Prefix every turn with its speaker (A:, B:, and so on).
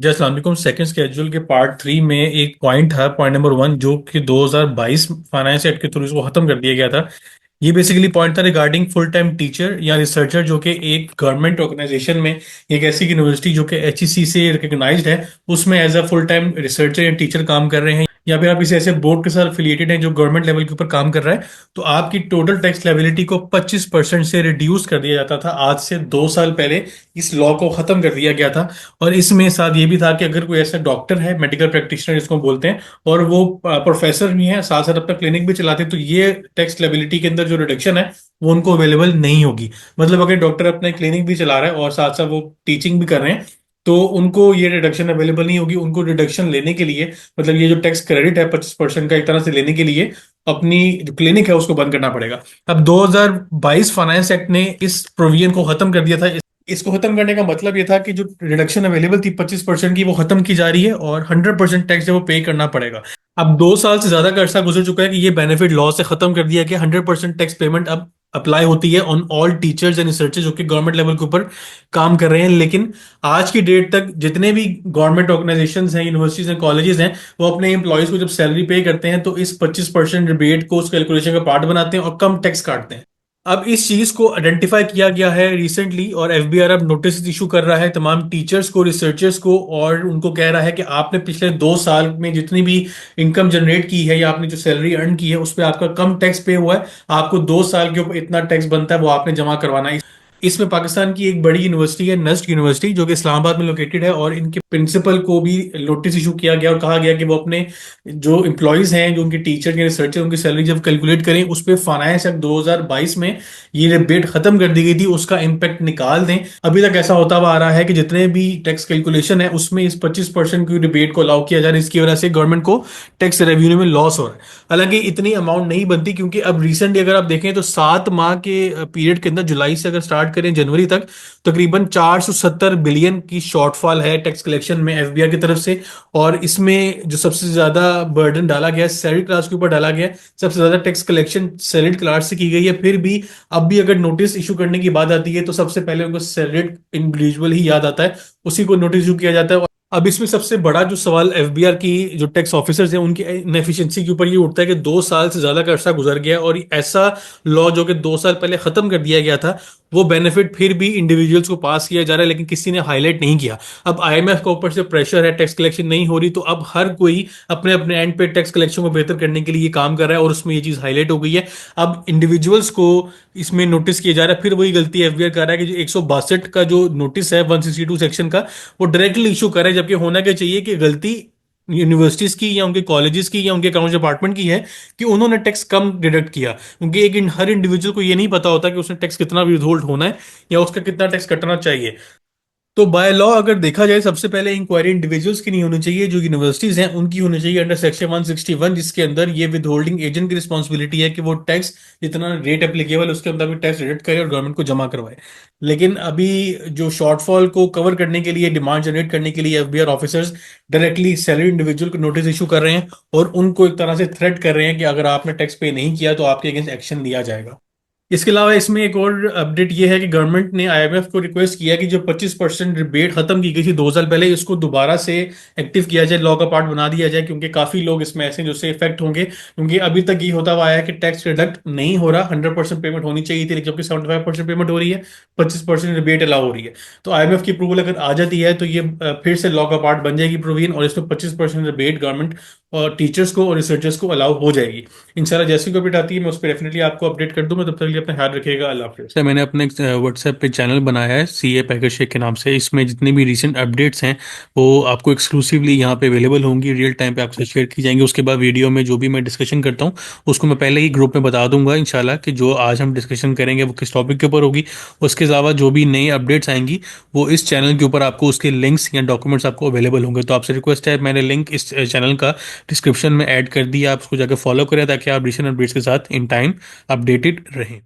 A: Just वालेकुम। Second schedule के part 3 में एक पॉइंट था, पॉइंट नंबर 1, जो कि 2022 फाइनेंस एक्ट के थ्रू इसको खत्म कर दिया गया था। ये बेसिकली पॉइंट था रिगार्डिंग फुल टाइम टीचर या रिसर्चर जो कि एक गवर्नमेंट ऑर्गेनाइजेशन में, एक ऐसी यूनिवर्सिटी जो कि एचईसी से रिकग्नाइज्ड है, उसमें as a full time researcher या टीचर काम कर रहे हैं, या फिर आप किसी ऐसे बोर्ड के साथ एफिलिएटेड हैं जो गवर्नमेंट लेवल के ऊपर काम कर रहा है, तो आपकी टोटल टैक्स लायबिलिटी को 25% से रिड्यूस कर दिया जाता था। आज से 2 साल पहले इस लॉ को खत्म कर दिया गया था। और इसमें साथ ये भी था कि अगर कोई ऐसा डॉक्टर है, मेडिकल प्रैक्टिशनर जिसको बोलते हैं, और वो प्रोफेसर भी है, साथ साथ अपना क्लिनिक भी चलाते हैं, तो ये टैक्स लायबिलिटी के अंदर जो रिडक्शन है वो उनको अवेलेबल नहीं होगी। मतलब अगर डॉक्टर अपने क्लिनिक भी चला रहा है और साथ साथ वो टीचिंग भी कर रहे हैं, तो उनको ये रिडक्शन अवेलेबल नहीं होगी। उनको रिडक्शन लेने के लिए, मतलब ये जो टैक्स क्रेडिट है 25% का, एक तरह से लेने के लिए अपनी जो क्लिनिक है उसको बंद करना पड़ेगा। अब 2022 फाइनेंस एक्ट ने इस प्रोविजन को खत्म कर दिया था। इसको खत्म करने का मतलब ये था कि जो रिडक्शन अवेलेबल थी 25% की, वो खत्म की जा रही है और 100% टैक्स है वो पे करना पड़ेगा। अब 2 साल से ज्यादा का अर्सा गुजर चुका है कि ये बेनिफिट लॉ से खत्म कर दिया गया। 100% टैक्स पेमेंट अब अप्लाई होती है on all teachers and researchers जो कि गवर्नमेंट लेवल के ऊपर काम कर रहे हैं। लेकिन आज की डेट तक जितने भी गवर्नमेंट ऑर्गेनाइजेशंस हैं, यूनिवर्सिटीज हैं, कॉलेजेस हैं, वो अपने एम्प्लॉयज को जब सैलरी पे करते हैं तो इस 25% रिबेट को उस कैलकुलेशन का पार्ट बनाते हैं और कम टैक्स काटते हैं। अब इस चीज को आइडेंटिफाई किया गया है रिसेंटली, और एफबीआर अब नोटिस इशू कर रहा है तमाम टीचर्स को, रिसर्चर्स को, और उनको कह रहा है कि आपने पिछले 2 साल में जितनी भी इनकम जनरेट की है या आपने जो सैलरी अर्न की है उस पर आपका कम टैक्स पे हुआ है। आपको 2 साल के ऊपर इतना टैक्स बनता है वो आपने जमा करवाना है। इसमें पाकिस्तान की एक बड़ी यूनिवर्सिटी है, नस्ट यूनिवर्सिटी, जो कि इस्लामाबाद में लोकेटेड है, और इनके प्रिंसिपल को भी नोटिस इशू किया गया और कहा गया कि वो अपने जो एम्प्लॉयज हैं, जो उनके टीचर के रिसर्चर, उनकी सैलरी जब कैलकुलेट करें उस पर फाइनेंस एक्ट 2022 में ये रिबेट खत्म कर दी गई थी, उसका इम्पैक्ट निकाल दें। अभी तक ऐसा होता हुआ आ रहा है कि जितने भी टैक्स कैलकुलेशन है उसमें इस 25% की रिबेट को अलाउ किया जा रहा है। इसकी वजह से गवर्नमेंट को टैक्स रेवेन्यू में लॉस हो रहा है। हालांकि इतनी अमाउंट नहीं बनती, क्योंकि अब रिसेंटली अगर आप देखें तो 7 माह के पीरियड के अंदर, जुलाई से अगर स्टार्ट करें जनवरी तक, तकरीबन 470 बिलियन की शॉर्टफॉल है टैक्स कलेक्शन में एफबीआई की तरफ से। और इसमें जो सबसे ज्यादा बर्डन डाला गया है सैलरी क्लास के ऊपर डाला गया है। सबसे ज्यादा टैक्स कलेक्शन सैलरी क्लास से की गई है। फिर भी अब भी अगर नोटिस इशू करने की बात आती है तो सबसे पहले उनको सैलरीड इंडिविजुअल ही याद आता है, उसी को नोटिस इशू किया जाता है। अब इसमें सबसे बड़ा जो सवाल एफबीआर की जो टैक्स ऑफिसर्स हैं उनकी इनएफिशिएंसी के ऊपर ये उठता है कि 2 साल से ज्यादा का अर्सा गुजर गया और ऐसा लॉ जो कि 2 साल पहले खत्म कर दिया गया था, वो बेनिफिट फिर भी इंडिविजुअल्स को पास किया जा रहा है, लेकिन किसी ने हाईलाइट नहीं किया। अब आईएमएफ के ऊपर से प्रेशर है, टैक्स कलेक्शन नहीं हो रही, तो अब हर कोई अपने अपने एंड पे टैक्स कलेक्शन को बेहतर करने के लिए काम कर रहा है, और उसमें ये चीज हाईलाइट हो गई है। अब इंडिविजुअल्स को इसमें नोटिस किया जा रहा है। फिर वही गलती एफबीआई कर रहा है कि जो 162 का जो नोटिस है 162 सेक्शन का, वो डायरेक्टली इशू कर रहा है, जबकि होना क्या चाहिए कि गलती यूनिवर्सिटीज की या उनके कॉलेजेस की या उनके अकाउंट्स डिपार्टमेंट की है कि उन्होंने टैक्स कम डिडक्ट किया। क्योंकि हर इंडिविजुअल को ये नहीं पता होता कि उसने टैक्स कितना विथहोल्ड होना है या उसका कितना टैक्स कटना चाहिए। तो बाय लॉ अगर देखा जाए, सबसे पहले इंक्वायरी इंडिविजुअल्स की नहीं होनी चाहिए, जो यूनिवर्सिटीज हैं उनकी होनी चाहिए अंडर सेक्शन 161, जिसके अंदर ये विद होल्डिंग एजेंट की रिस्पॉन्सिबिलिटी है कि वो टैक्स जितना रेट एप्लीकेबल उसके मुताबिक टैक्स डिडक्ट करे और गवर्नमेंट को जमा करवाए। लेकिन अभी जो शॉर्टफॉल को कवर करने के लिए, डिमांड जनरेट करने के लिए, FBR officers directly salary individual को नोटिस इशू कर रहे हैं और उनको एक तरह से थ्रेट कर रहे हैं कि अगर आपने टैक्स पे नहीं किया तो आपके अगेंस्ट एक्शन लिया जाएगा। इसके अलावा इसमें एक और अपडेट ये है कि गवर्नमेंट ने आईएमएफ को रिक्वेस्ट किया कि जो 25% रिबेट खत्म की गई थी 2 साल पहले, इसको दोबारा से एक्टिव किया जाए, लॉ का पार्ट बना दिया जाए, क्योंकि काफी लोग इसमें ऐसे हैं जिससे इफेक्ट होंगे। क्योंकि अभी तक ये होता हुआ आया है कि टैक्स डिडक्ट नहीं हो रहा, 100% पेमेंट होनी चाहिए थी, लेकिन जबकि 75% पेमेंट हो रही है, 25% रिबेट अलाउ हो रही है। तो आईएमएफ की अप्रूवल अगर आ जाती है तो ये फिर से लॉ का पार्ट बन जाएगी प्रोविजन, और इसमें 25% रिबेट गवर्नमेंट और टीचर्स को और रिसर्चर्स को अलाउ हो जाएगी। इंशाल्लाह जैसी कोई अपडेट आती है मैं उस पर डेफिनेटली आपको अपडेट कर दूंगा। तब तक के लिए अपना ख्याल रखिएगा। अल्लाह हाफिज़। सर, मैंने अपने व्हाट्सएप पे चैनल बनाया है सीए पैकेज शेख के नाम से। इसमें जितने भी रीसेंट अपडेट्स हैं वो आपको एक्सक्लूसिवली यहाँ पे अवेलेबल होंगी, रियल टाइम पे आपसे शेयर की जाएंगी। उसके बाद वीडियो में जो भी मैं डिस्कशन करता हूँ उसको मैं पहले ही ग्रुप में बता दूंगा इंशाल्लाह कि जो आज हम डिस्कशन करेंगे वो किस टॉपिक के ऊपर होगी। उसके अलावा जो भी नई अपडेट्स आएंगी वो इस चैनल के ऊपर आपको उसके लिंक्स या डॉक्यूमेंट्स आपको अवेलेबल होंगे। तो आपसे रिक्वेस्ट है, मैंने लिंक इस चैनल का डिस्क्रिप्शन में ऐड कर दिया, आप उसको जाकर फॉलो करें ताकि आप रिसेंट अपडेट्स के साथ इन टाइम अपडेटेड रहें।